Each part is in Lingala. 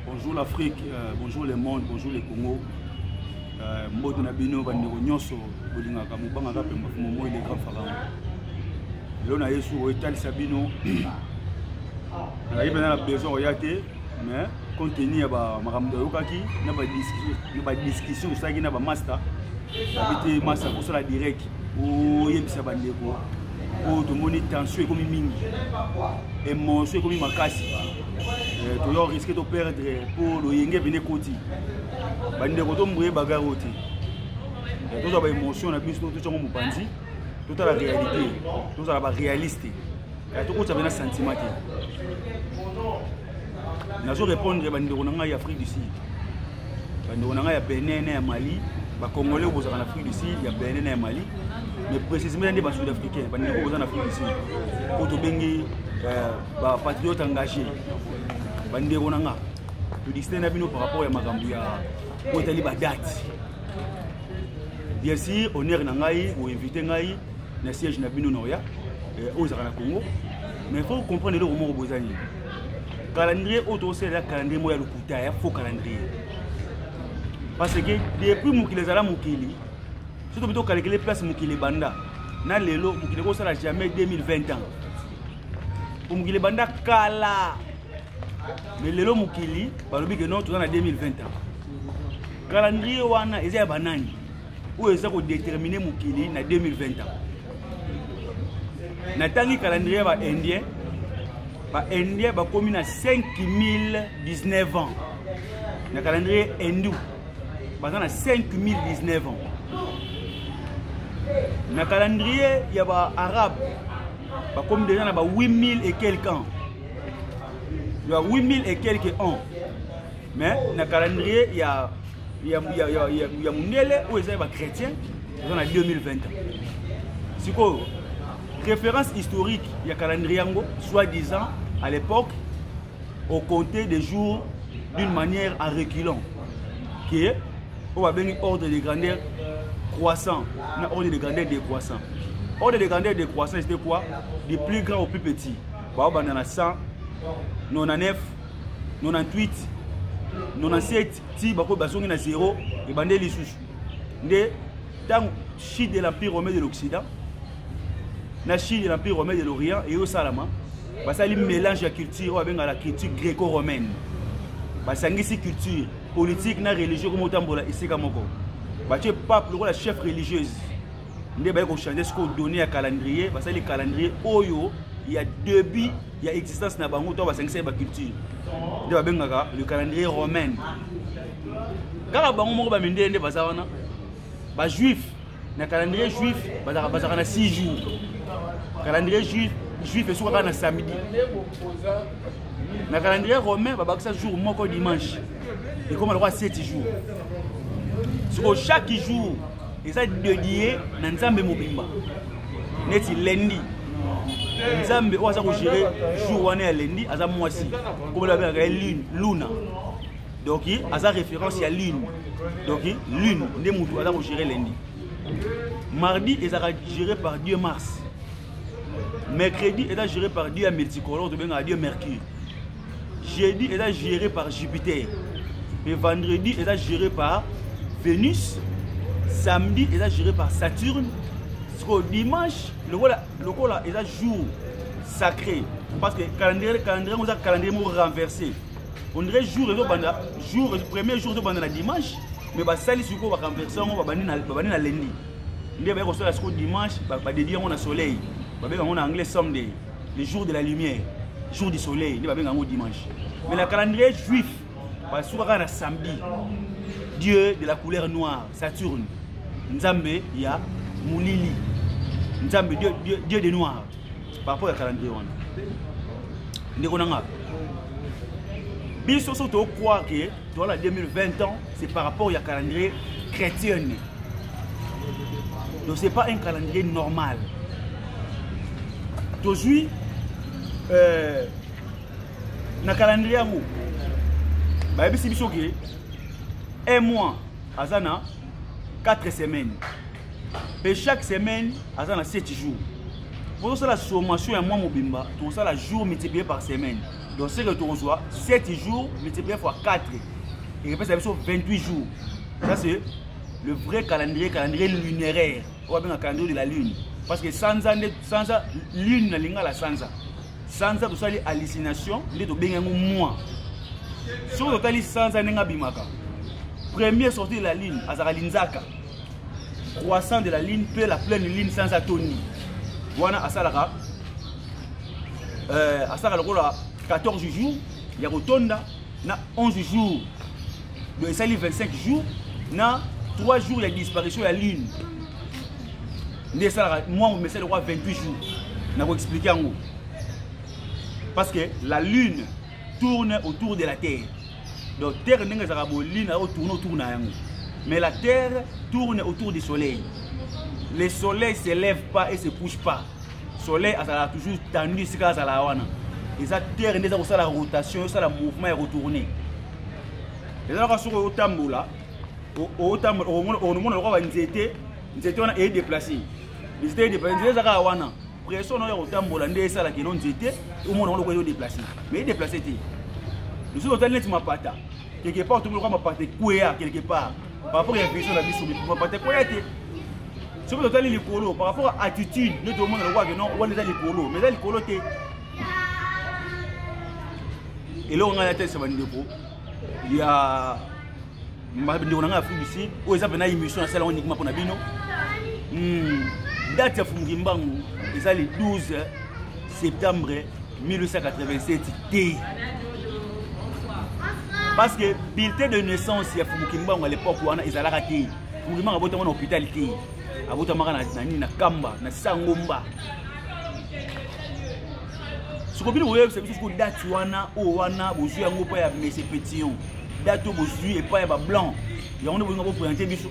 Bonjour l'Afrique, bonjour le monde, bonjour le Congo. Mboto na bino bandeko nyonso bolingaka mobanga pemba momo il est grand pharaon. Lona yesu oetalisa bino. Na yebana na besoin oyate mais compte tenu ya ba makambo yokaki na ba discussion usaki na ba master. Habité master pour la direct o yebisa bandeko. O to moni tension comme mingi. Émotion comme makasi. Tu as risqué de perdre pour le yenge venir côté. Bande ko to mouye bagaroti. Tout ça ba émotion na biso tout chongo mupanzi. Tout la réalité. Tout ça ba réaliste. Et tout ça bena sentiment. Na zo répondre bande ko na Afrique du Sud. Bande ko na ya Benin na Mali, ba Congolais ko za na Afrique du Sud, ya Benin na Mali. Mais précisément des Sud-Africains, bande ko za na Afrique du Sud. Ko to bengi ba patriote engagé. Bande ko na to distinguer na bino par rapport à makambu ya ko tali ba date. Bien sûr, honneur na ngai ou invité ngai na siège na bino noya aux na Congo. Mais il faut comprendre le moment bozani. Calendrier auto c'est la calendrier moya lokuta ya faux calendrier. Parce que depuis mukile zala mukili, surtout plutôt calculer place mukile banda. Na lelo mukile ko sala jamais 2020 ans. Pour mukile banda kala. Mais lelo mukili balobi que non tout dans 2020 ans. Calendrier wana eza banani. Ou eza ko déterminer mukili na 2020 ans. Na tangi calendrier ba indien ba komi na 5019 ans. Na calendrier hindou ba na 5019 ans. Na calendrier ya ba arabe ba komi déjà na ba 8000 et quelques ans. Il y a 8000 et quelques ans. Mais na calendrier il y a Mounele ou les chrétiens, ils ont 2020 ans. C'est quoi? Référence historique, il y a calendrier, soi-disant, à l'époque, on comptait des jours d'une manière en reculant. Qui est, on va venir ordre de grandeur croissant, ordre de grandeur décroissant. Ordre de grandeur décroissant, c'était quoi? Du plus grand au plus petit. On a 100, 99, 98, 97, si bako basongi na 0 et bandé les sous. De tant chute de l'empire romain de l'Occident, na chute de l'empire romain de l'Orient et au Salama, parce que mélange la culture avec la culture gréco-romaine. Parce que culture politique na religieux comme autant bola ici comme encore. Parce que pape le chef religieuse. Ndé ba ko changer ce qu'on donné à calendrier, parce que les calendriers oyo il y a début, il y a existence na bango to ba 5 ba culture. Le calendrier romain. Quand bango moko ba minde ndé baza wana ba juif, na calendrier juif baza na 6 jours. Calendrier juif est na samedi. Na calendrier romain ba bakisa jour moko dimanche. Et comme le roi 7 jours. Sur chaque jour, et ça dédié na nzambe mobimba. Neti lundi. Nzambe oza ko gérer jour wana ya lundi aza moisi. Comme la lune, luna. Donc aza référence à lune. Donc lune ndé mutu aza ko gérer lundi. Mardi est géré par Dieu Mars. Mercredi est géré par Dieu multicolore, de Dieu Mercure. Jeudi est géré par Jupiter. Et vendredi est géré par Vénus. Samedi est géré par Saturne. Dimanche, le rôle est un jour sacré. Parce que le calendrier renversé. On dirait le premier jour de dimanche, mais ça va renverser, on va banner lundi. Dimanche, on dédié au soleil. En anglais, Sunday, le jour de la lumière, jour du soleil, dimanche. Mais le calendrier juif, parce que samedi, Dieu de la couleur noire, Saturne, Nzambe, il y a Moulili. Nzambe, Dieu de noir, par rapport au calendrier. Bien sûr, on croit que dans la 2020 ans, c'est par rapport au calendrier chrétien. Donc, ce n'est pas un calendrier normal. Aujourd'hui, dans le calendrier, un mois, azana 4 semaines. Et chaque semaine, azana 7 jours. Pour ça, la sommation est moins mobimba, tout ça, la jour multiplié par semaine. Donc c'est que tu reçois 7 jours multiplié par 4. Et répète, ça veut dire 28 jours. Ça c'est le vrai calendrier lunaire. On va bien un calendrier de la lune. Parce que sans ça, lune n'a pas la sansa. Sans ça, tu as hallucination, tu as bien un mois. Si tu as sans ça, tu as bimaka. Première sortie de la lune, Azara Linzaka. Croissant de la lune, puis la pleine lune sans atoni. Voilà, Asala 14 jours, il y a Rotonda, 11 jours, il y a 25 jours, 3 jours, il y a disparition de la lune. Moi, je me suis le roi 28 jours. Je vais expliquer en haut. Parce que la lune tourne autour de la terre. Donc, la terre n'est pas lune, tourne autour de la terre. Mais la terre tourne autour du soleil. Le soleil ne se lève pas et ne se couche pas. Le soleil a toujours tendu ce qu'il y a. Et la terre n'est pas la rotation, le mouvement est retourné. Et là, sur le tambour là, au monde est déplacé. Les étés déplacés, les Arawana. Pression au tambour là, les salles qui l'ont été, au monde est déplacé. Mais déplacé. Le soir, on est pata. Quelque part, tout le monde va partir quelque part. Par rapport à la vision de la vie, on va partir quoi. Si vous avez les colos, par rapport à l'attitude, nous tout le monde voit que non, on a les colos. Mais là, les colos, et là, on a la tête sur le dépôt. Il y a. On a fait ici, où ils ont une émission à la salle uniquement pour Nabino. Date de Fumgimbangu, c'est le 12 septembre 1887. Parce que le bulletin de naissance de Fumgimbangu à l'époque, ils allaient rater. Fumgimbangu a été en hôpital. Il a été en Kamba, en Sangomba. Ce que vous voyez, c'est que vous date wana owana bozu yango pa ya messe pétillon. Date bozu et pas ya blanc. Il y a on va présenter biso.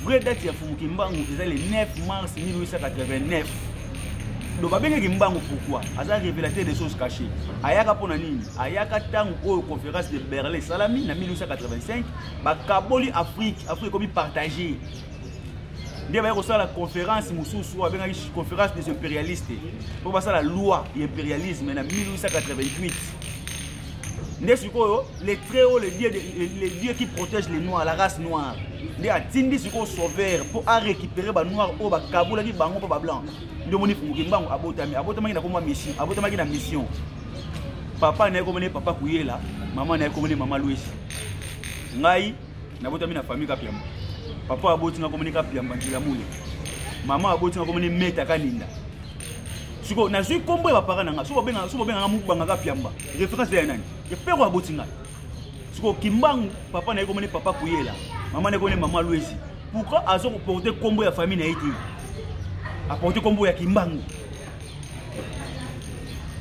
Vrai date ya Fumgimbangu, c'est le 9 mars 1889. Donc ba benga Kimbangu pourquoi? Asa révélateur des choses cachées. Ayaka pona nini? Ayaka tango au conférence de Berlin Salami en 1885, ba kaboli Afrique comme partagé. Il y a la conférence la conférence des impérialistes pour passer la loi de l'impérialisme en 1888. Les très hauts, les dieux qui protègent les noirs, la race noire. Il y a Tindi sauveur pour récupérer les noirs au Kaboul qui bango pas blanc. Il y a Fumgimbangu abotami mission, abotami na mission. Papa n'a comme papa Kuyela, maman n'a comme maman Louis. Ngai n'a botami na famille Kapiamba. Papa aboti na communiquer Kapiamba ndila mule. Maman aboti na communiquer Meta Kaninda. Siko na zui kombo ya parana nga so benga mukubanga Kapiamba. Référence de nani? Je peux aboti nga. Siko Kimbangu papa na comme papa Kuyela. Maman na comme maman Louis. Pourquoi azo porter combo ya famille na été? Apporter combo ya Kimbangu.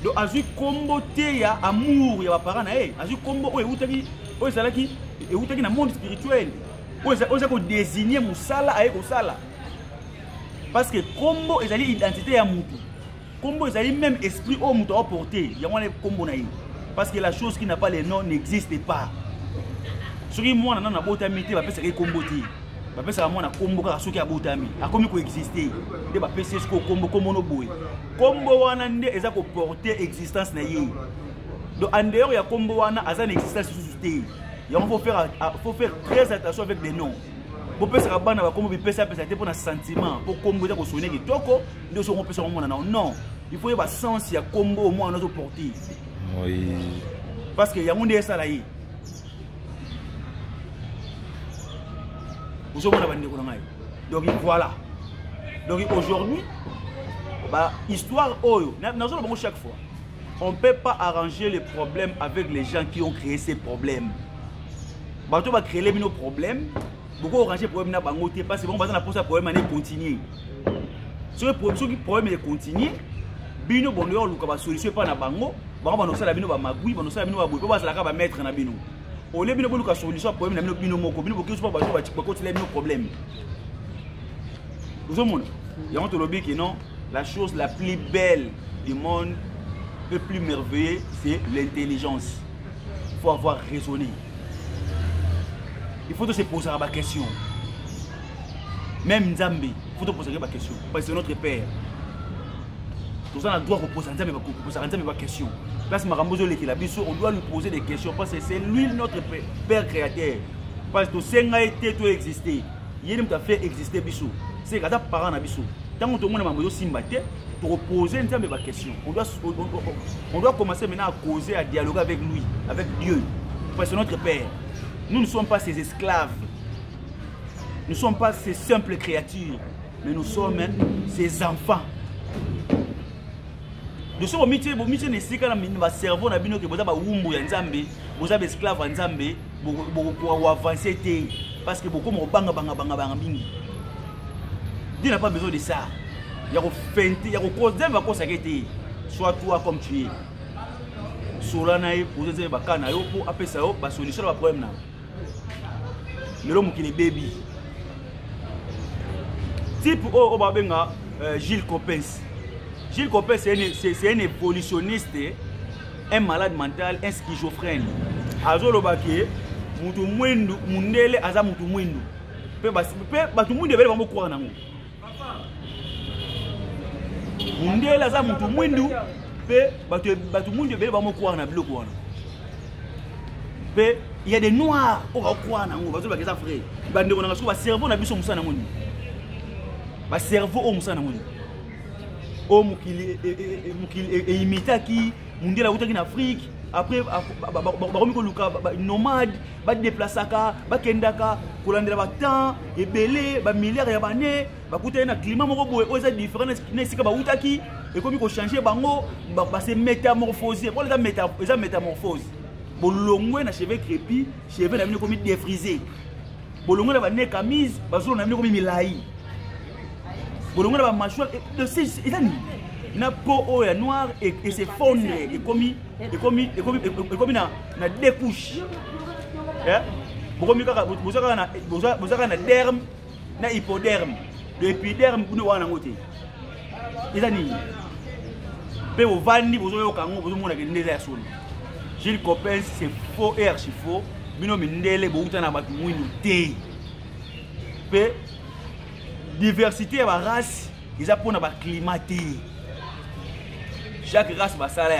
Donc azu combo te ya amour ya parents na e. Azu combo o eutaki o salaki eutaki na monde spirituel. Oza ko désigner musala aye ko sala. Parce que combo ezali identité ya mutu. Combo ezali même esprit au mutu a porter. Ya wana combo na ye. Parce que la chose qui n'a pas les noms n'existe pas. Soki moi na botami te ba pesa ke combo te. Ba pesa moi na combo ka soki abotami. Akomi ko exister. De ba pesa ko combo no boy. Combo wana nde eza ko porter existence na ye. Donc en dehors ya combo wana aza une existence sous te. Il faut faire très attention avec des noms. Pour que ça bana comme pesa pour un sentiment pour combo za ko sonner ki toko ndio so pesa mo non. Il faut y avoir sens ya combo au moins notre porter. Oui. Parce que ya monde ça là yi. Donc voilà. Donc aujourd'hui, histoire Oyo, chaque fois, on ne peut pas arranger les problèmes avec les gens qui ont créé ces problèmes. On va créer nos problèmes, beaucoup arranger les problèmes parce que bon, on va poser le problème et continuer. Si le problème est continuer, bino bon va solution pas na bango, on va nous la bino ba magui, on va nous la bino ba la mettre na bino. Au lieu de nous solution problème na bino moko, bino bokyo pas ba continuer nos problèmes. Vous avez il y a un lobby qui non, la chose la plus belle du monde, le plus merveilleux, c'est l'intelligence. Il faut avoir raisonné. Il faut se poser la question. Même Nzambi, il faut se poser la question. Parce que c'est notre Père. Tout ça, on a le droit de poser des questions. Parce que on doit lui poser des questions parce que c'est lui notre père créateur. Parce que c'est un été tout exister. Il a fait exister Bissou. C'est quand parent na Bissou. Tant que tout le monde a simbaté, pour poser des questions. On doit commencer maintenant à causer, à dialoguer avec lui, avec Dieu. Parce que c'est notre père. Nous ne sommes pas ses esclaves. Nous ne sommes pas ces simples créatures. Mais nous sommes ses enfants. Nous sommes au métier de ce que cerveau n'a pas que vous avez un Nzambe, vous avez esclave en Nzambe, vous avancer parce que beaucoup banga mingi. Dieu n'a pas besoin de ça. Il y a feinter, il y a cause soit toi comme tu es. Solana vous êtes bakana yo pour appeler ça ba solution à problème là. Le homme qui est baby. Type Obabenga Gilles Coppens. Gilles Coppens, c'est un évolutionniste, un malade mental, un schizophrène. Azolo Bake, mutu mwendu, mundele aza mutu mwendu. Pe batu mundu bele bamo kwa nango. Mundele aza mutu mwendu, pe batu mundu bele bamo kwa na biloko wana. Pe il y a des noirs au kwa nango, bazo bakeza frère. Bande ko na so ba cerveau na biso musana ngoni. Ba cerveau o musana ngoni. Oh mukili imita qui mundela utaki en Afrique après ba luka nomade ba déplacaka ba kendaka kolandela ba temps ebele ba milliards ya bane ba kuta na climat moko boye oza différent na sika ba utaki et comme ko changer bango ba se métamorphoser pour les métamorphose bolongwe na cheveux crépus cheveux na bino comme défrisé bolongwe na ba nez camise ba zolo na bino comme milai. Bolongo na mâchoire na peau noire et se fondre et comme na deux couches. Bozaka na derme na hypoderme. Le épiderme vous wana ngote. Ezani. Pe ovandi bozo kango bozo mona ke ndeza ya solo. Gilles Coppens c'est faux et archi faux. Bino mindele bo utana batu mwinu te. Pe diversité de la race, ils ont un climat. Chaque race va s'aller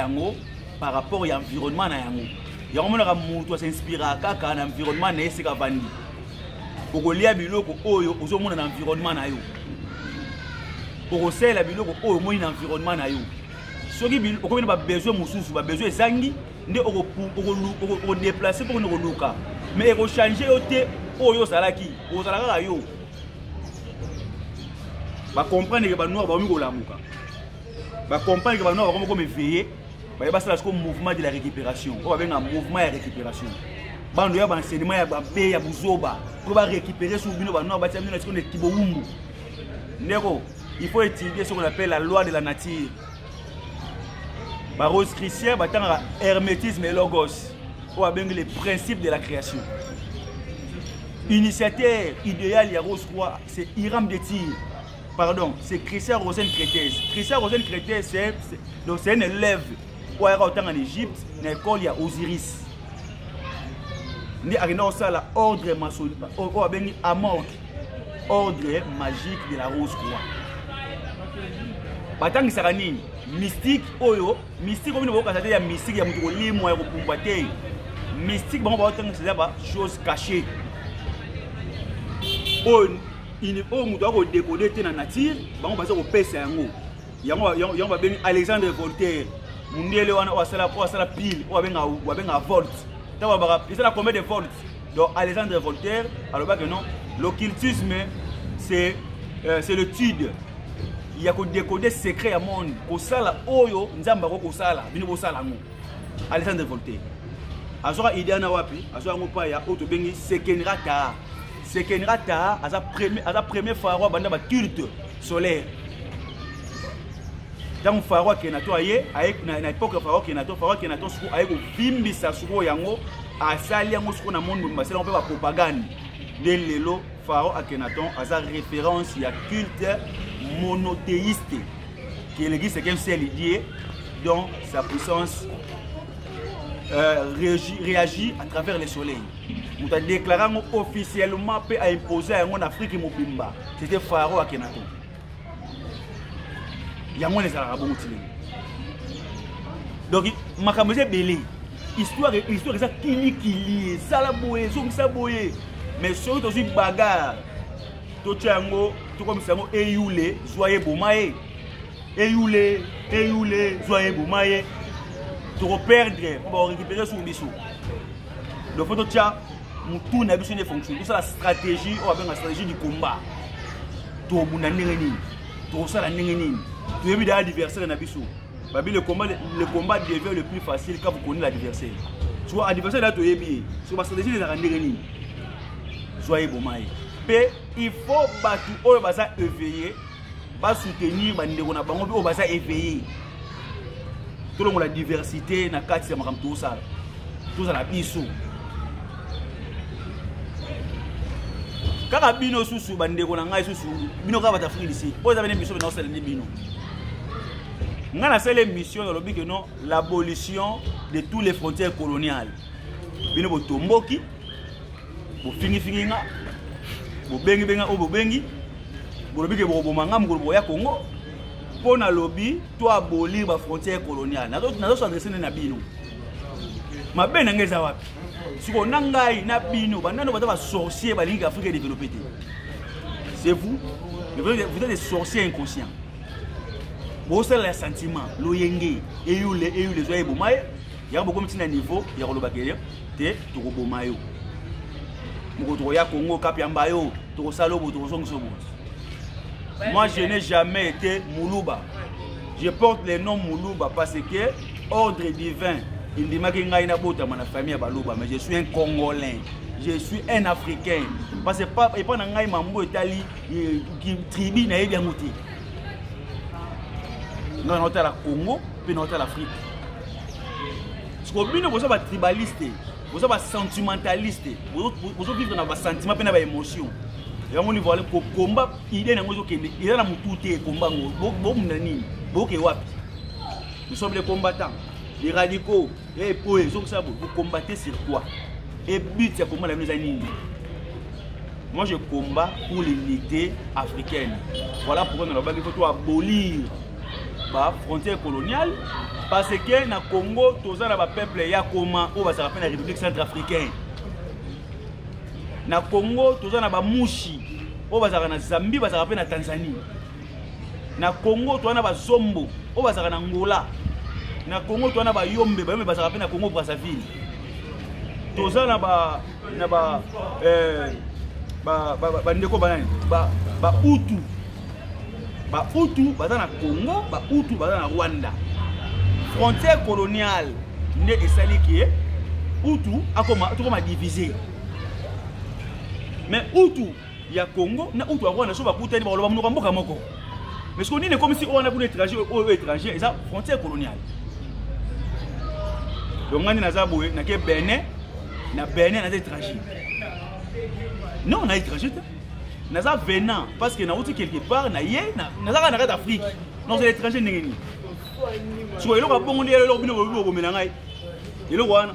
par rapport à l'environnement. Il y a un monde qui s'inspire à l'environnement. Pour que les biloko oyo ozo mona na environnement na yo. Pour que c'est la biloko oyo mona na environnement na yo. Soki biloko ko ba besoin mususu ba besoin zangi nde o déplacer pour nous luka. Mais ko changer yote oyo salaki, o salaka yo. Ba comprendre que ba noir ba mi ko lamuka. Ba comprendre que ba noir ba comme éveiller, ba ba ça comme mouvement de la récupération. On va bien un mouvement de récupération. Bando ya ba enseignement ya ba be ya buzoba pour ba récupérer sur bino ba noir ba tiamino na ce qu'on est kibowumbu. Ndeko, il faut étudier ce qu'on appelle la loi de la nature. Ba Rose Christian ba tanga hermétisme et logos. On va bien les principes de la création. Initiateur idéal ya Rose Roi, c'est Hiram de Tyr. Pardon, c'est Christian Rosen Crétez. Christian Rosen Crétez, c'est un élève qui a été en Égypte, dans l'école, il y a Osiris. Il y a ordre maçonnique, ordre magique de la Rose Roi. Batang Saranine, mystique, oyo, mystique, comme nous avons dit, il y a mystique, il y a mystique, c'est des choses cachées. Il faut décoder dans la nature, on va faire Alexandre Voltaire, pile, volt. Il y a combien de volts? Donc Alexandre Voltaire, alors que non, l'occultisme c'est l'étude. Il y a que décoder secret à monde. Au sala oyo, nzamba ko sala, bino ko sala ngo. Alexandre Voltaire. Azora idéana wapi, azora ngopa ya auto bengi Sekenrata. Sekenrata a sa première pharaon banda ba culte solaire. Dans pharaon Kenato aye avec na époque pharaon Kenato sou aye ko bimbisa sou yango asali yango sou na monde mbasela on peut ba propagande. De lelo pharaon Akhenaton a sa référence ya culte monothéiste qui est l'église qu'un seul lié dont sa puissance réagit à travers le soleil. Nous avons déclaré officiellement et imposé en Afrique Mobimba. C'était Pharaon Akhenaton. yango les ala bongo tilé donc makambo belé histoire ça kili sala boye zongisa boye mais surtout aussi bagarre to tiango to comme ça eyule soyez bomaye eyule soyez bomaye to perdre on va récupérer sur biso donc faut to tia mutu na biso ne fonctionne ça la stratégie on va la stratégie du combat to muna nengeni to sala nengeni to yebi da adversaire na biso babi le combat devient le plus facile quand vous connaissez l'adversaire tu vois adversaire là to yebi sur la stratégie de la nengeni soyez bomaye pe il faut battre oyo baza éveillé ba soutenir ba ndeko na bango oyo baza éveillé tout le monde la diversité na kati ya makambo tout ça la biso kaka bino susu ba ndeko na ngai susu bino ka bata free ici oyo za bene biso na osala ni bino nga na sele mission dans le but que non l'abolition de toutes les frontières coloniales bino bo tomboki bo fingi nga bo bengi o bo bengi bo lobi ke bo bomanga mukolo ya Congo pona lobby to abolir ba frontières coloniales nazo so adresser na bino mabe na ngeza wapi siko nangai na bino banano bata ba sorcier ba ligue Afrique développée c'est vous êtes des sorciers inconscients bo c'est le sentiment loyenge eyule zoye bomaye ya boko mtina niveau ya koloba kele te to ko bomayo moko ya Congo kapiamba yo to salo bo to songiso bo. Moi je n'ai jamais été Moulouba. Je porte le nom Moulouba parce que ordre divin il dit que ngai na bota ma famille ya Balouba mais je suis un Congolais. Je suis un Africain parce que pas et pas na ngai mambo etali qui tribu na yebi amuti. Non on la Congo puis on l'Afrique. Ce que bino bozo ba tribaliste, bozo ba sentimentaliste, bozo vivre dans ba sentiment pe na ba émotion. Et on y voit le combat, il est dans le Kende, il est dans le combat, nous sommes les combattants, les radicaux, et pour les autres, vous combattez sur quoi? Et but, c'est comment la mise en ligne. Moi, je combats pour l'unité africaine. Voilà pourquoi nous avons dit qu'il faut abolir la frontière coloniale, parce que dans le Congo, tous les peuples, il y a comment, on va se rappeler la République centrafricaine. Na Congo toza na ba mushi o bazaka na Zambie bazaka pe na Tanzanie na Congo toza na ba zombo o bazaka na Angola na Congo toza na ba yombe ba bazaka pe na Congo Brazzaville toza na ba ndeko banani ba Hutu baza na Congo ba Hutu baza na Rwanda frontière coloniale ne esali ki Hutu akoma diviser. Mais Hutu, il y a Congo, na Hutu a Rwanda, so ba kutani ba loba munoka mboka moko. Mais ce qu'on dit comme si on a pour étranger ou étranger, et ça frontière coloniale. Donc ngani na zaboué na ke Bénin, na étranger. Non, na étranger. Na za venant parce que na Hutu quelque part na yé na za na d'Afrique. Non, c'est l'étranger ngeni. So elo ka bongo ndelo lo bino bo melangai. Elo wana.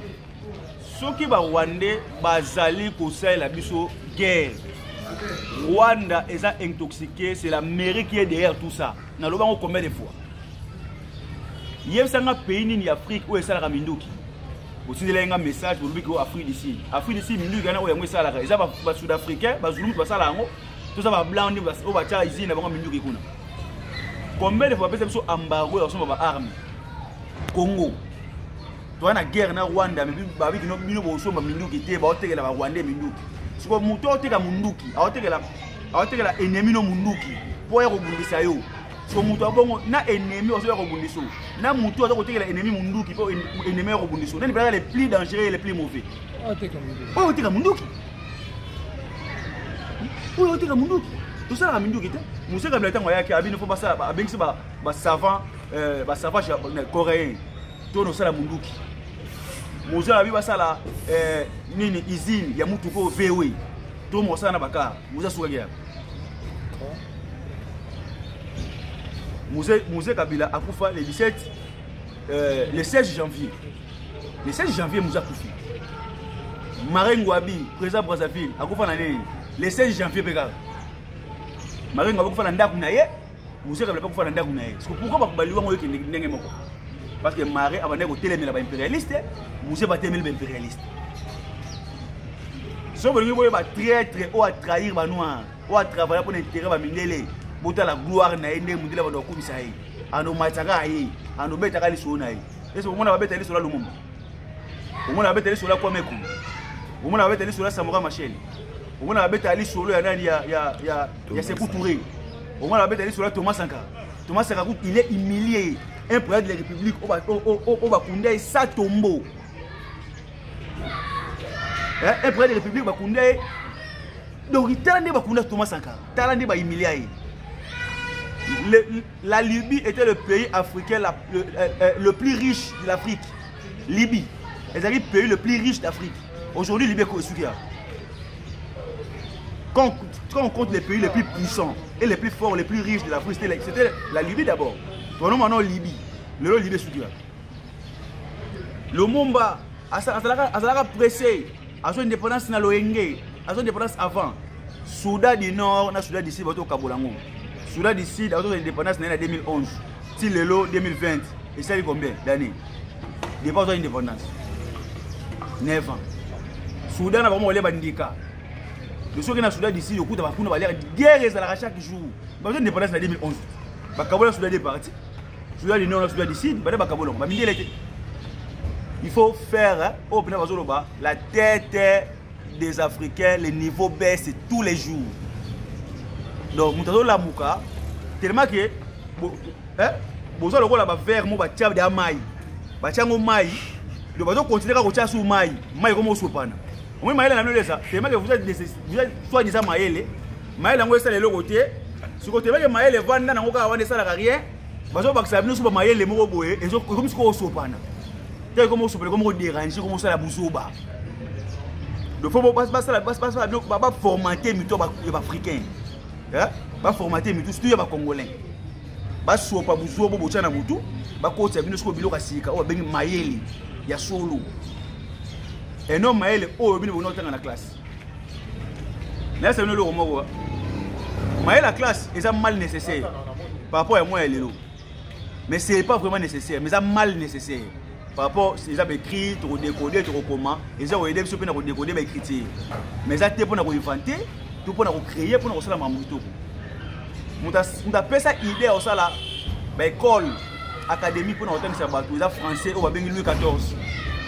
Soki ba Rwandais bazali kosala biso guerre. Rwanda est intoxiqué, c'est l'Amérique qui est derrière tout ça. Dans le banc combien de fois? Il y a un pays en Afrique où il y a un minduki. Aussi il y a un message pour lui que Afrique d'ici. Afrique d'ici minduki gana où il y a un salaire. Ils sont sud-africains, bas Zulu bas salaire. Tout ça va blanc, bas au bas ici na bango minduki kuna. Combien de fois peut-être sur embargo et sur armes? Congo. Toi na guerre na Rwanda mais babi kino bino bo so minduki te ba otekela ba Rwanda minduki. Siko muto oteka munduki, aotekela ennemi no munduki po ya kobundisa yo. Siko muto abongo na ennemi oso ya kobundisa. Na muto azo kotekela ennemi munduki po ennemi ya kobundisa. Nani bala les plus dangereux et les plus mauvais. Oteka munduki. Oteka munduki. Tout ça la munduki te. Musa kabila tango yake abino fo basala abengisi ba savant coréen. To no sala munduki. Musa abi basala nini izine ya mutu ko vewe to mosa na baka musa suka gya Muse Kabila akufa le 16 janvier Musa kufi Marengo Abi président Brazzaville akufa na nini le 16 janvier peka Marengo akufa na ndaku na ye Moussé ne pas faire un dagounaï. Pourquoi pas baliwa moi qui n'est pas parce que Maré avant de télémer la impérialiste, Moussé va télémer l'impérialiste. Si vous voulez pas traître ou à trahir les noirs, ou à travailler pour l'intérêt de Mindele, pour la gloire na ende Mindele va donc komisaï. Ano matanga yi, ano betaka li sonaï. Est-ce que vous m'avez betali sur la lumum? Vous m'avez betali sur la Kwamekou. Vous m'avez betali sur la Samora Machel. Vous m'avez betali sur le ya Sekou Touré. Vous m'avez betali sur la Thomas Sankara. Thomas Sankara il est humilié. Un président de la République au Bakundé sa tombeau. Un président de la République Bakundé. Donc il t'a dit Bakundé Thomas Sankara. T'as dit humilié. La Libye était le pays africain le plus riche de l'Afrique. Libye. C'est le pays le plus riche d'Afrique. Aujourd'hui, Libye est sous. Quand on compte les pays les plus puissants et les plus forts, les plus riches de l'Afrique, c'était la Libye d'abord. Maintenant, Libye. Le Libye est sous. Le Mumba, à la pressé, à son indépendance dans l'Oenge, à son indépendance avant. Soudan du Nord, Soudan du Sud, au Kabolango. Soudan du Sud, à son indépendance en 2011. Si le lot 2020, et ça, il y a combien d'années? Depuis l'indépendance. 9 ans. Soudan a vraiment les bandicats. Le soir que Soudan d'ici, le coup de la guerre est à chaque jour. Dans l'indépendance en 2011. Bakabola Soudan est parti. Soudan du Nord, Soudan du Sud, il faut faire la tête des Africains, le niveau baisse tous les jours. Donc, nous avons la mouka, tellement que vous avez le verre, vous avez des mailles. Vous avez continuer à continuer sur maille. Maille comme au soupana. Vous avez ça. Tellement que vous êtes soi-disant maille. Maille, vous avez le côté. Ce côté, vous avez maille, vous avez un salaire rien. Vous avez un maille, les mots boé. Et comme ce qu'on a soupana. Comme on soupana, comme on dérange, comme on s'est la bousouba. Il faut pas formater les Africains. Pas formater les surtout les Congolais. Pas sopa bousouba, bochana moutou. Pas côté, bien sûr, bilo kasika. Ou bien maille. Il y a solo. Et non, Maël, oh, il y a dans la classe. Là, c'est le roman. Maël, la classe, c'est mal nécessaire. Par rapport à moi, elle est là. Mais ce n'est pas vraiment nécessaire, mais c'est mal nécessaire. Par rapport à écrit, tu décoder, tu comment. Et ça, on aide sur pour décoder, mais écrire. Mais ça, c'est pour nous inventer, pour nous créer, pour nous faire la mamouto. On appelle ça idée, on ça là, école. Académie pour nous entendre ça bateau, les français au Louis XIV.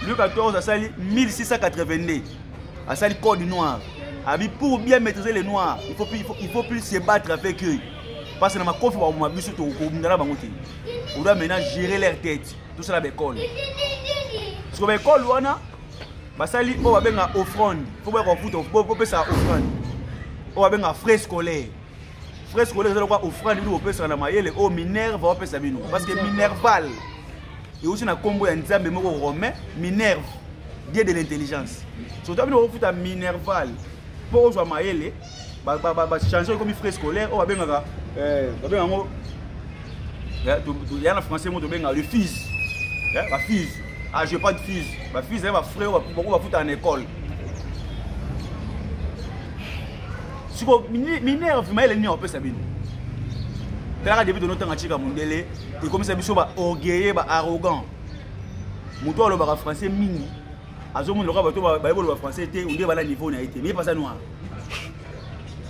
Louis XIV a sali 1682. A sali code noir. Pour bien maîtriser les noirs, il faut plus se battre avec eux. Parce que dans ma confiance, on m'a vu sur ton on doit maintenant gérer leur tête. Tout ça là l'école. Sur l'école, on a sali au benga offrande. Faut pas qu'on foute, faut ça offrande. On benga frais scolaires. Frais scolaires, c'est quoi offrande nous on peut ça na maïle au Minerve on peut ça bino parce que Minerval et aussi na combo ya nzambe moko romain Minerve dieu de l'intelligence. Surtout on fout à Minerval pour jouer maïle ba changer comme frais scolaires on va benga ngo ya na français mo to benga le fils la fils ah j'ai pas de fils ma fils elle va frère on va foutre en école. Si vous Minerve, mais elle n'est pas sabine. Là, depuis de notre temps, Mondele, et comme ça, ils sont orgueilleux, arrogants. Mouton le bar français mini. À ce moment, le français était au niveau n'a été, mais pas ça noir.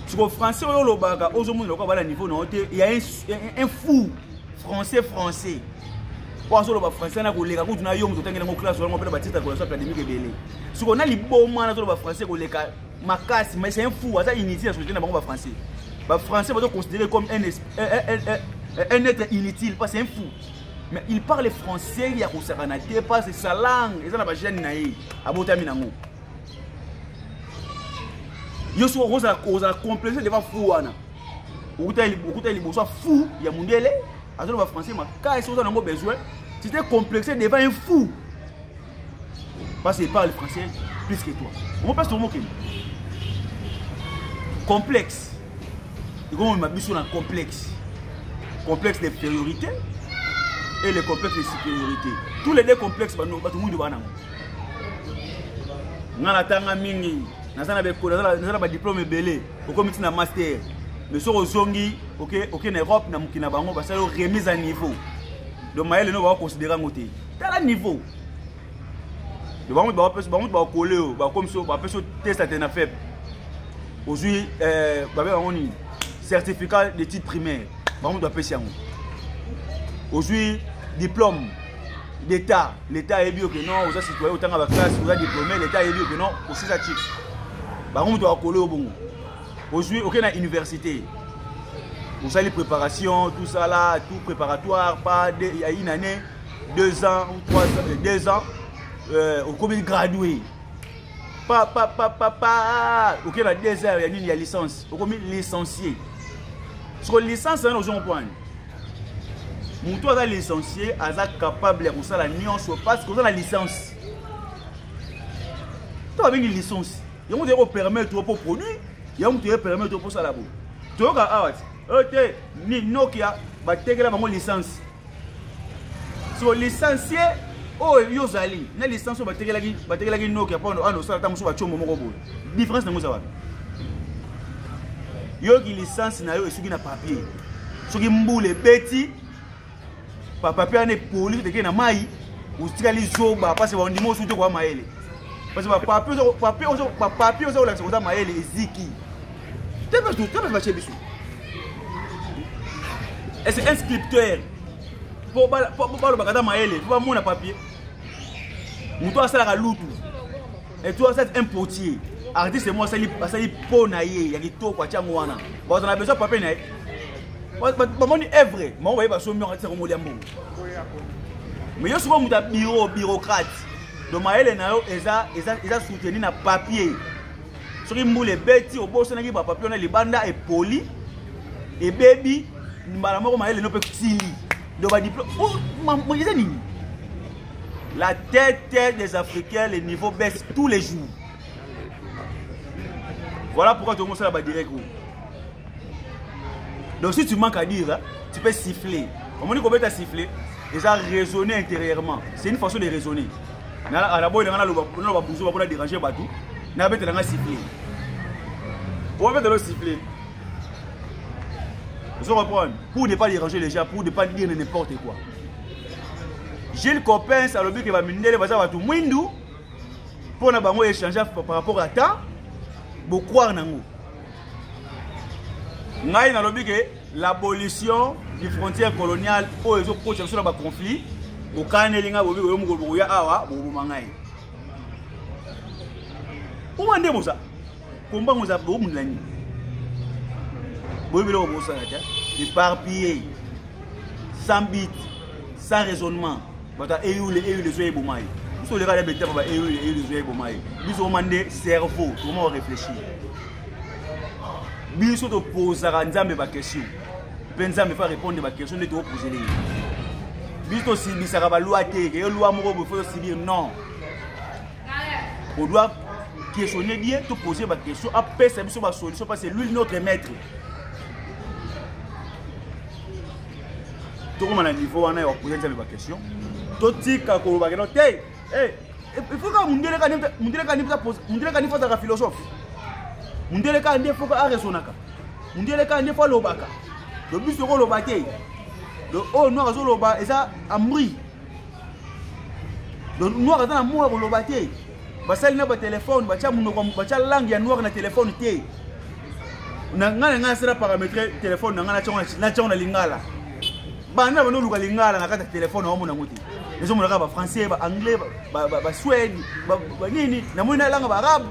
Si vous français le bar, au moment le niveau n'a été, il y a un fou français. Pour le bar français, on a les gars qui ont eu une classe, on a fait bâtisse pour la académique belé. Si on a les bons moments dans le bar français, ma casse, mais c'est un fou, ça inutile à ce que nous avons français. Les Français vont considérer comme un être inutile, parce que c'est un fou. Mais il parle français, il y a que ça n'a pas, c'est sa langue, et ça n'a pas gêné naïe, à Botaminango. Yo so oza complexé devant fou wana. Okuta il bosa fou, il y a mondele, à ce que français ma casse, ça n'a pas besoin. Tu t'es complexé devant un fou. Parce qu'il parle français plus que toi. On passe ton mot complexe. Et comment on m'a mis sur un complexe. Complexe d'infériorité et le complexe de supériorité. Tous les deux complexes, tout le monde doit avoir. Nous avons un diplôme belé, comme un master. mais sur ozongi OK en Europe na mukina bango ba sala remise à niveau donc Maël no va considérer ngoté tala niveau de bango ba coller ba comme ça ba peso test à tena faible aujourd'hui ba ba ngoni certificat d'études primaires bango doit pesa yango aujourd'hui diplôme d'État, l'État est bien que non, vous avez citoyen autant à la classe, vous avez diplômé, l'État est bien que non, aussi ça chic. Par contre, vous doit coller au bon. Aujourd'hui, aucune université. Vous avez les préparations, tout ça là, tout préparatoire, pas il y a une année, 2 ans, 3 ans, 2 ans, au combien gradué. Pas, aucun a 2 heures, il y a licence, au combien licencié. Sur licence, c'est un autre point. Moutou a licencié, a capable de faire la nuance parce qu'on a la licence. Tu as une licence. Il y a un permis pour produire, il y a un permis pour ça là-bas. Tu as ni Nokia, tu as une licence. So licencié, oh, yozali, na licence ba tegelaki Nokia pour ano sala tamuso ba chomo moko boy. Différence na ngoza wa. Yo ki licence na yo esuki na papier. Soki mbule beti papier ane poli te na mai, utikali zoba parce que on ndimo suto kwa maele. Parce que papier ozo la soza maele eziki. Tebe ba chebisu. Et c'est un scripteur. Pour le bagada maele, tu vas mon papier. Mouto ça la loutou. Et toi c'est un potier. Artiste c'est moi ça li po na ye, ya kito kwa chango wana. Bon on a besoin de papier na. Ba moni œuvre, moi voyez ba so mi artiste ko moliambo. Mais yo souvent muta bureaucrate. Donc maele na yo eza soutenir na papier. Soki mbule beti oboso na ki ba papier na libanda et poli et baby mbala moko maele no pe kusili. La tête des Africains, les niveaux baissent tous les jours. Voilà pourquoi tout le monde va direct. Donc si tu manques à dire, tu peux siffler. Comment on dit qu'on peut siffler? Et ça résonner intérieurement. C'est une façon de raisonner. D'abord, il y a un déranger bateau. Il y a un siffler. On va faire siffler. Vous comprenez? Pour ne pas déranger les gens, pour ne pas dire n'importe quoi. J'ai le copain, ça le but qui va mener les bazar à tout le monde pour nous échanger par rapport à ça. Pour croire en nous. Nous avons dit que l'abolition des frontières coloniales pour les autres sur le conflit, au Canélinga, au Awa, au Mangaï. Comment on dit ça? Comment on a beaucoup de l'année? Éparpillé, sans bit, sans raisonnement. Les yeux bomaï. Nous sommes les gars de bêta pour les yeux bomaï. Nous sommes demandé cerveau, comment réfléchir. Nous sommes posés à des questions. Pensez me faire répondre à des questions de te poser les. Nous sommes aussi mis à la loi et loi morale il faut subir non. On doit questionner bien, te poser des questions. Après c'est une solution parce que lui notre maître. Tout le monde a un niveau, on a posé des questions. Tout le monde a dit il faut que mon Dieu fasse un philosophe. Mon Dieu faut qu'il raisonne. Mon Dieu faut l'obaka. Le but c'est l'obaka. Le haut noir est l'obaka et ça a mouru. Le noir est dans l'amour pour l'obaka. Ça il n'a pas de téléphone, il langue ya noir na téléphone. On a paramétré téléphone, on a lingala. Bana bano luka lingala na kata téléphone wa mona ngoti. Les hommes là français, anglais, suède, nini, na mona langa ba arabe,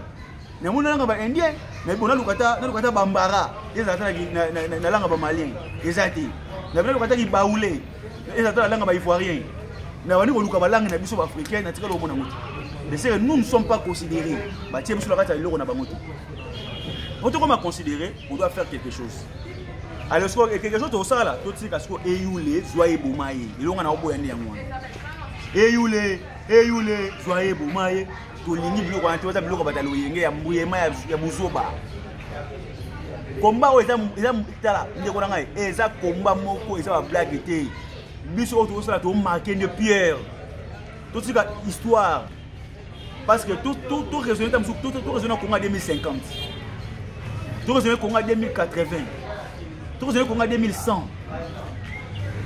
na mona langa ba indien, na bona lukata bambara. Ezata na langa ba malien. Ezati. Na bona lukata ki baoulé. Ezata na langa ba ivoirien. Na bani ko luka ba langa na biso ba africain na tika lo mona ngoti. Mais c'est que nous ne sommes pas considérés. Ba tie biso la kata loko na ba ngoti. Pour tout comme considérer, on doit faire quelque chose. Alors, quelque chose de ça là, tout ce qui est Eyoulé, Zoye Boumaye, il y a un peu de Eyoulé, Zoye Boumaye, tout le monde qui a bloqué Batalo, il y a Mouzoba. Combat, ils ont combat moko, ils ont blague. Biso tout ça, tout marqué de pierre. Tout ce qui est histoire. Parce que tout résonne comme tout résonne Congo 2050. Tout résonne Congo 2080. tout ça qu'on a 2100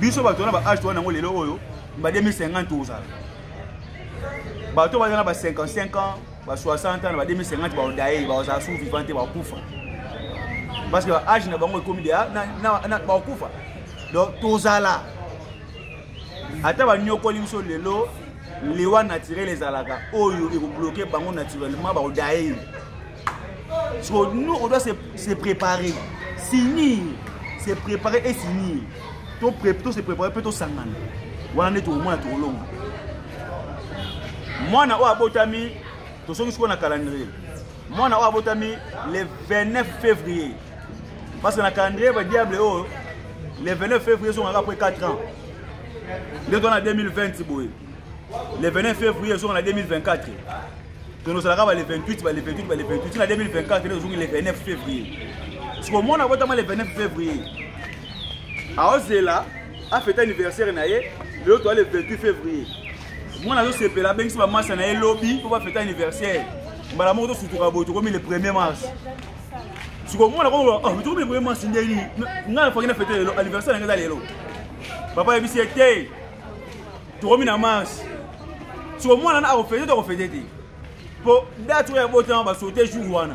biso ba tona ba âge to na ngo lelo oyo ba 2050 oza ba to ba na ba 55 ans ba 60 ans ba 2050 ba odaye ba oza sous vivante ba kufa parce que âge na bango comme dia na ba kufa donc tozala ata ba nyokoli biso lelo liwa naturel ezalaka oyo e bloquer bango naturellement ba odaye. So, nous on doit se préparer, signer, se préparer et signer. Tout se préparer plutôt sangan. Voilà net au moins tout long. Moi na wa botami, to so qu'on a calendrier. Moi na wa botami le 29 février. Parce que na calendrier va diable oh le 29 février sont après 4 ans. Le on a 2020 boy. Le 29 février sont en 2024. Nous allons le 28, le 28, le 28, le 2024, le 29 février. Parce que moi, on a voté le 29 février. À Ozela, a fêté l'anniversaire, le 28 février. Moi, on a fait la banque, c'est un lobby pour fêter l'anniversaire. Je vais vous dire le 1er mars. Parce que moi, on a fait le 1er mars. On a fêté l'anniversaire. Papa, il a dit, tu remets en mars. Parce que moi, on a fait pour date où il y a beau temps, on va sauter jour.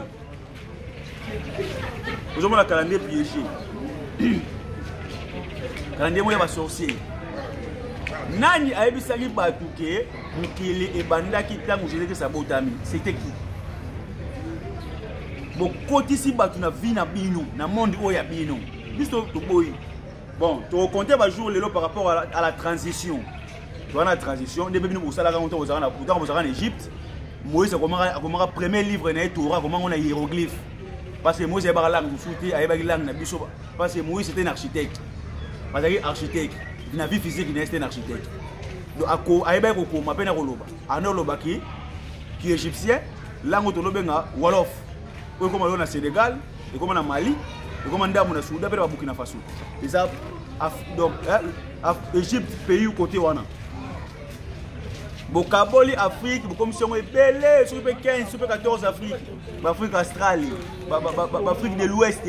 Nous avons le calendrier piégé. Le calendrier va sorcier. Nani a eu sali batouké, Mukele et Banda qui t'a mangé que sa botami. C'était qui? Bon, côté si batou na vie na bino, na monde où il y a bino. Juste au boy. Bon, tu comptes va jouer par rapport à la transition. Tu vois la transition, depuis nous au salaire en Égypte. Moïse a commencé le premier livre dans Torah, comment on a hiéroglyphe. Parce que Moïse a une langue, parce que Moïse était un architecte. Parce que architecte, il n'a vie physique, il était un architecte. Donc, il y a un Oloba qui est égyptien, langue autolobenga Wolof. Comme on a au Sénégal, comme on a Mali, comme on a au Soudan, et au Burkina Faso. Et ça, donc, Égypte, pays où côté Wana. Bokaboli Afrique, comme si on est belé, sur 15, sur 14 Afrique, l'Afrique australe, l'Afrique de l'Ouest,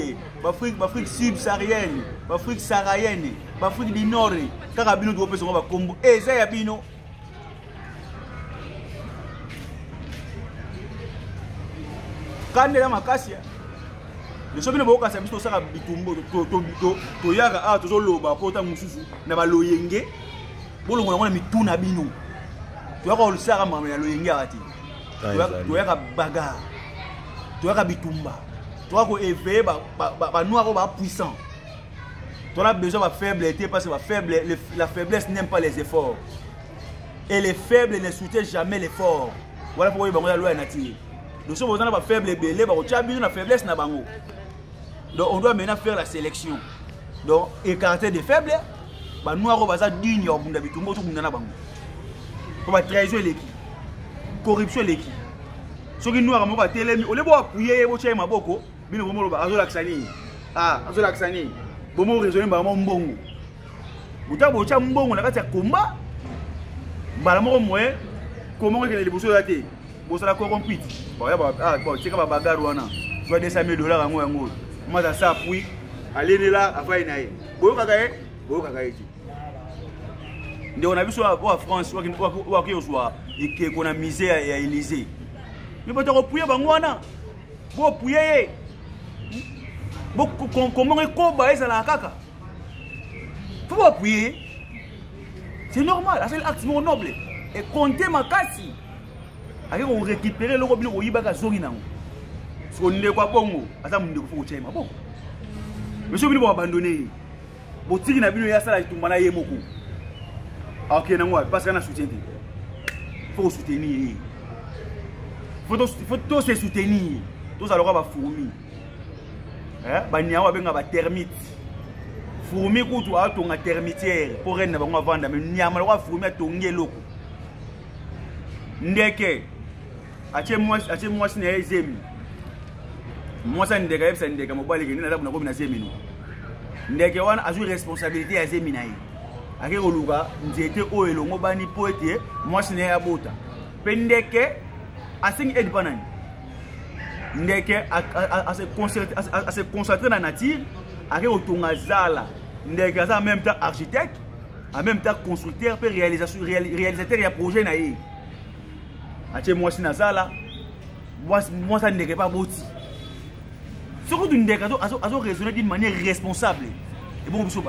l'Afrique subsaharienne, l'Afrique saharienne, l'Afrique du Nord, Carabino doit passer au Combo, et ça y a bino. Quand il y a ma casse, le chemin de Boka, c'est un ça bitumbo, to yaga, ah, toujours l'oba, pota mususu, n'a pas l'oyenge, bon, on a mis tout nabino. Tu vois le sara mama ya loyengi ati. Tu vois bagarre. Tu vois bitumba. Tu vois ko éveiller ba noir ba puissant. Tu as besoin de faiblesse parce que la faiblesse n'aime pas les efforts. Et les faibles ne soutiennent jamais l'effort. Voilà pourquoi ils vont la loi nature. Nous sommes besoin de faible belé ba besoin de faiblesse na bango. Donc on doit maintenant faire la sélection. Donc écarter des faibles ba noir ba za digne au bunda bitumba tout bunda na bango. On va trahison l'équipe, corruption l'équipe. Ce qui nous a remonté à télé, on les voit appuyer, on tient ma boko, bien au moment où Azo Laksani, Azo Laksani, bon raisonner par mon bon. Vous avez beau mbongo, on a fait un combat, balamoro moyen, comment on a les bosses de la tête, bosses la corrompue. Bon, c'est comme un bagarre ou un an, soit $200 000 à moi, moi ça appuie, allez là, après une année. Bon, kakaye. On a vu sur la France, qu'on a misé à Élysée. Mais vous avez appuyé, vous avez appuyé. Comment est-ce que vous la caca? Vous appuyer. C'est normal, c'est l'acte noble. Et comptez ma casse. Avec on récupérer le robinet, on y va à Zorina. Ce qu'on n'est pas bon, à ça, on ne peut pas faire. Monsieur, vous abandonner. Vous tirez la vie, ça, tout le monde a beaucoup. Ok, non, parce qu'on a soutenu. Il faut soutenir. Il faut tous se soutenir. Tous alors va fourmi. Banyao benga ba termite. Fourmi kutu a tonga termitière pour rendre ba vendre mais nyama wa fourmi tonge loko. Ndeke. Ache moi sine zemi. Moi ça ndeka yebsa ndeka mobali ngina na ko bina zemi no. Ndeke wana azu responsabilité ya zemi na yi. Ake oluga nzete o elongo bani poete moi sine ya bota. Pendeke asing edpanani. Ndeke à se concentrer dans la nature ake otonga zala ndeke aza en même temps architecte en même temps constructeur pe réalisateur ya projet na ye atie mwasi na zala mwasi ndeke pa boti soko tu ndeke azo raisonner d'une manière responsable et bon biso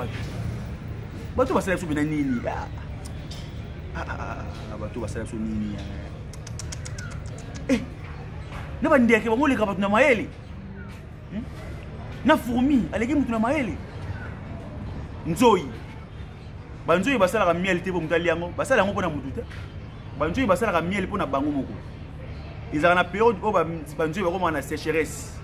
bato basala biso bina nini bato basala biso nini na bandeke bangoleka bato na mayele na fourmi aleki mutu na mayele nzoyi banzoyi basalaka miel te po mutu ali yango basala yango mpona mutu te banzoyi basalaka miel mpona bango moko ezalaka na période oyo banzoyi bakomaka na sécheresse